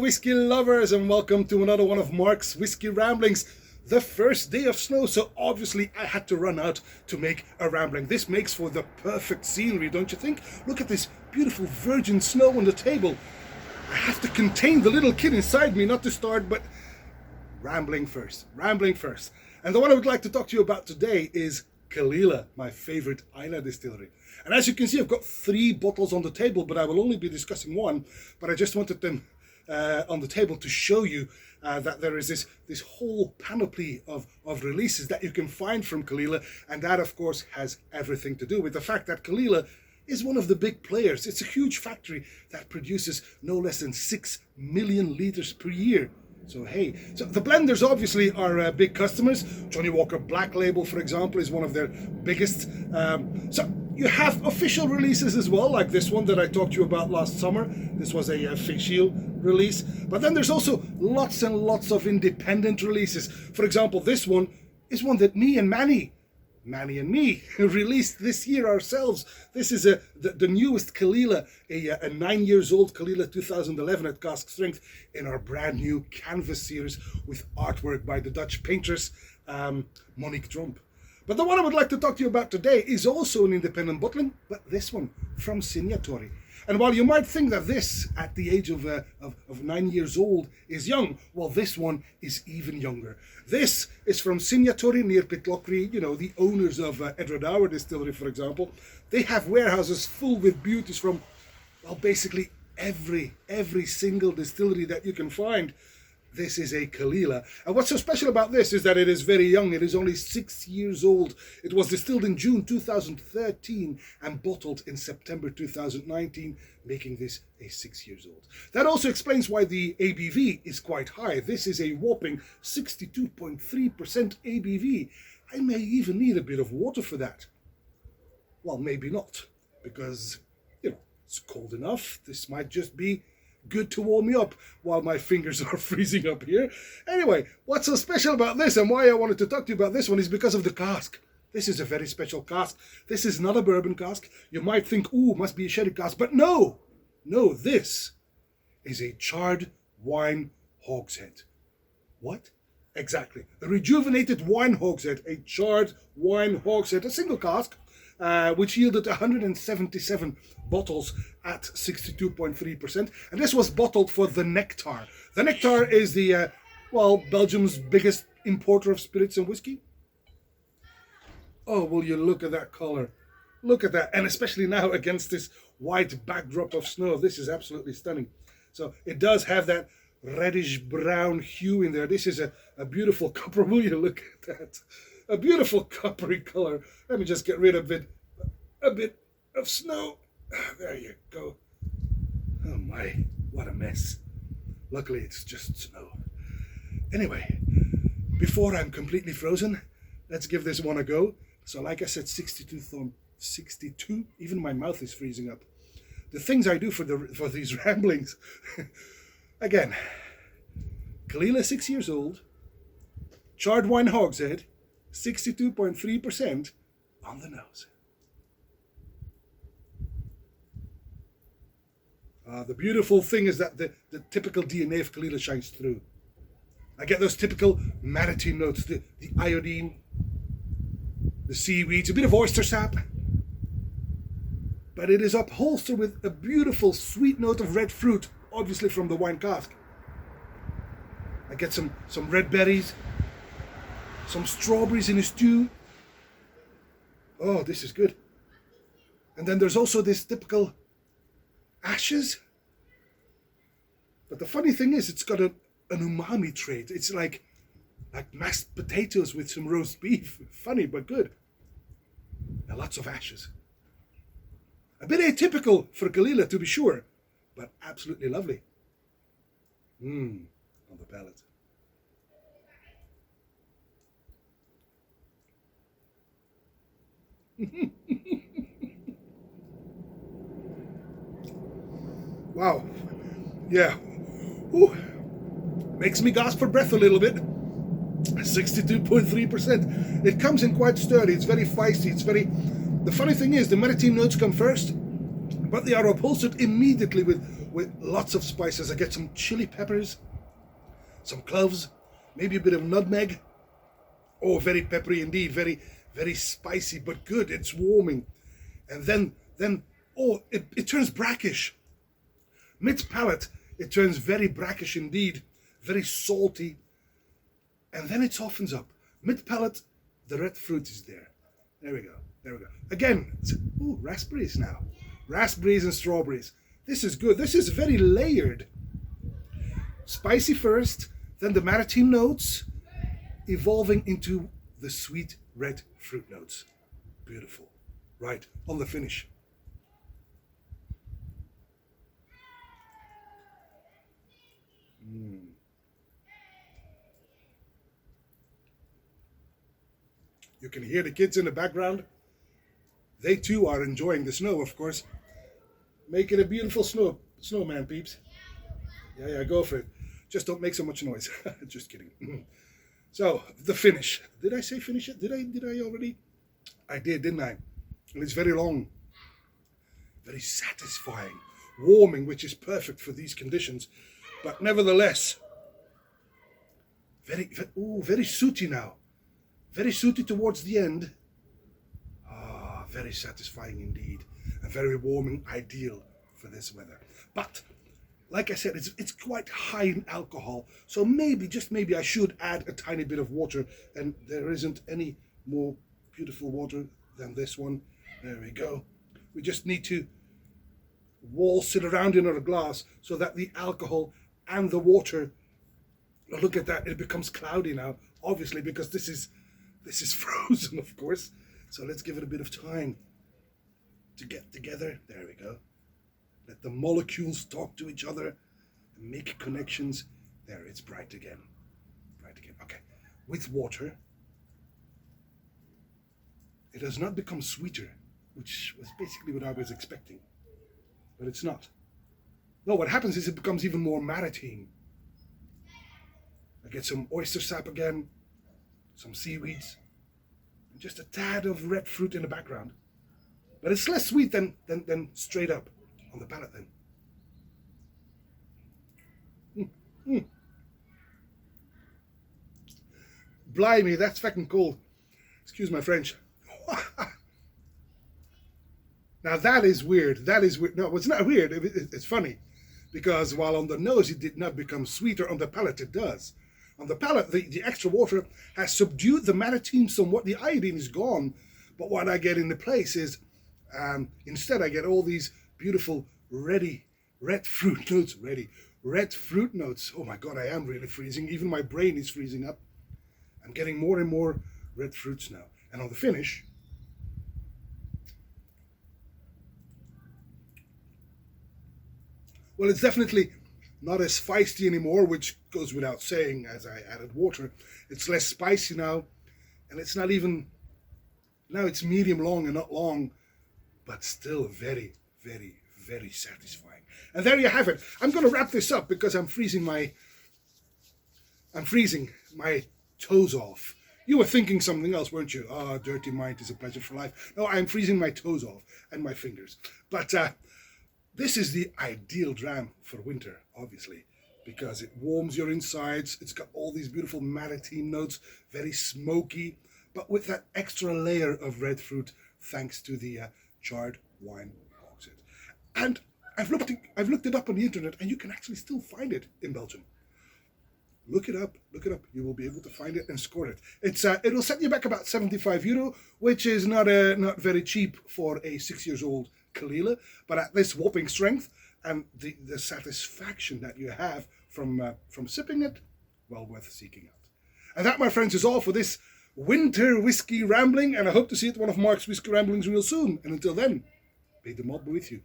whiskey lovers, and welcome to another one of Mark's Whiskey Ramblings. The first day of snow, so obviously I had to run out to make a rambling. This makes for the perfect scenery, don't you think? Look at this beautiful virgin snow on the table. I have to contain the little kid inside me not to start, but rambling first. And the one I would like to talk to you about today is Caol Ila, my favorite Islay distillery. And as you can see, I've got 3 bottles on the table, but I will only be discussing one. But I just wanted them on the table to show you that there is this whole panoply of releases that you can find from Caol Ila, and that of course has everything to do with the fact that Caol Ila is one of the big players. It's a huge factory that produces no less than 6 million litres per year. So hey, so the blenders obviously are big customers. Johnny Walker Black Label, for example, is one of their biggest. So you have official releases as well, like this one that I talked to you about last summer. This was a official release. But then there's also lots and lots of independent releases. For example, this one is one that me and Manny and me released this year ourselves. This is the newest Caol Ila, a 9 years old Caol Ila 2011 at cask strength in our brand new canvas series with artwork by the Dutch painters Monique Tromp. But the one I would like to talk to you about today is also an independent bottling, but this one from Signatory. And while you might think that this, at the age of 9 years old, is young, well, this one is even younger. This is from Signatory near Pitlochry, you know, the owners of Edward Hour Distillery, for example. They have warehouses full with beauties from, well, basically every single distillery that you can find. This is a Caol Ila. And what's so special about this is that it is very young. It is only 6 years old. It was distilled in June 2013 and bottled in September 2019, making this a 6 years old. That also explains why the ABV is quite high. This is a whopping 62.3% ABV. I may even need a bit of water for that. Well, maybe not, because, you know, it's cold enough. This might just be good to warm me up while my fingers are freezing up here. Anyway, what's so special about this and why I wanted to talk to you about this one is because of the cask. This is a very special cask. This is not a bourbon cask. You might think, ooh, must be a sherry cask, but no, this is a charred wine hogshead. What? Exactly. A rejuvenated wine hogshead, a charred wine hogshead, a single cask, which yielded 177 bottles at 62.3%. And this was bottled for the Nectar. The Nectar is the, Belgium's biggest importer of spirits and whiskey. Oh, will you look at that color? Look at that. And especially now against this white backdrop of snow. This is absolutely stunning. So it does have that reddish brown hue in there. This is a beautiful copper. Will you look at that? A beautiful coppery color. Let me just get rid of a bit of snow. There you go. Oh my, what a mess. Luckily it's just snow. Anyway, before I'm completely frozen, let's give this one a go. So like I said, 62, even my mouth is freezing up. The things I do for these ramblings. Again, Caol Ila 6 years old, charred wine hogshead, 62.3% on the nose. The beautiful thing is that the typical DNA of Caol Ila shines through. I get those typical maritime notes, the iodine, the seaweeds, a bit of oyster sap. But it is upholstered with a beautiful sweet note of red fruit, obviously from the wine cask. I get some red berries, some strawberries in a stew. Oh, this is good. And then there's also this typical ashes. But the funny thing is, it's got an umami trait. It's like mashed potatoes with some roast beef. Funny, but good. And lots of ashes. A bit atypical for Caol Ila, to be sure, but absolutely lovely. On the palate. Wow. Yeah. Ooh. Makes me gasp for breath a little bit. 62.3%. It comes in quite sturdy. It's very feisty. It's very... The funny thing is, the maritime notes come first, but they are upholstered immediately with with lots of spices. I get some chili peppers, some cloves, maybe a bit of nutmeg. Oh, very peppery indeed, very, very spicy, but good. It's warming. And then oh, it turns brackish. Mid-palate, it turns very brackish indeed, very salty. And then it softens up. Mid-palate, the red fruit is there. There we go, there we go. Again, ooh, raspberries now. Raspberries and strawberries. This is good. This is very layered. Spicy first, then the maritime notes, evolving into the sweet red fruit notes. Beautiful. Right, on the finish. You can hear the kids in the background. They too are enjoying the snow, of course. Make it a beautiful snowman, peeps. Yeah, go for it. Just don't make so much noise. Just kidding. So, the finish. Did I say finish it? Did I already? I did, didn't I? And it's very long. Very satisfying. Warming, which is perfect for these conditions. But nevertheless, very sooty now. Very sooty towards the end. Ah, very satisfying indeed. And very warming, ideal for this weather. But, like I said, it's quite high in alcohol. So maybe, just maybe, I should add a tiny bit of water. And there isn't any more beautiful water than this one. There we go. We just need to waltz it around in our glass so that the alcohol and the water, look at that, it becomes cloudy now, obviously, because this is frozen, of course. So let's give it a bit of time to get together. There we go. Let the molecules talk to each other and make connections. There, it's bright again. Bright again. Okay. With water, it does not become sweeter, which was basically what I was expecting. But it's not. No, what happens is it becomes even more maritime. I get some oyster sap again, some seaweeds, and just a tad of red fruit in the background. But it's less sweet than straight up on the palate then. Blimey, that's fucking cold. Excuse my French. Now that is weird. That is weird. No, it's not weird. It's funny. Because while on the nose it did not become sweeter, on the palate it does. On the palate, the extra water has subdued the maritime somewhat. The iodine is gone. But what I get in the place is, instead I get all these beautiful red fruit notes. Red fruit notes. Oh my God, I am really freezing. Even my brain is freezing up. I'm getting more and more red fruits now. And on the finish, well, it's definitely not as feisty anymore, which goes without saying as I added water. It's less spicy now, and it's not even, now it's medium long and not long, but still very, very, very satisfying. And there you have it. I'm going to wrap this up because I'm freezing my toes off. You were thinking something else, weren't you? Ah, dirty mind is a pleasure for life. No, I'm freezing my toes off and my fingers. But this is the ideal dram for winter, obviously, because it warms your insides. It's got all these beautiful maritime notes, very smoky, but with that extra layer of red fruit, thanks to the charred wine hogshead. And I've looked it up on the internet, and you can actually still find it in Belgium. Look it up. You will be able to find it and score it. It'll set you back about €75, which is not very cheap for a 6-year-old Caol Ila, but at this whopping strength and the satisfaction that you have from sipping it, well worth seeking out. And that, my friends, is all for this winter whiskey rambling, and I hope to see you at one of Mark's whiskey ramblings real soon. And until then, may the malt be with you.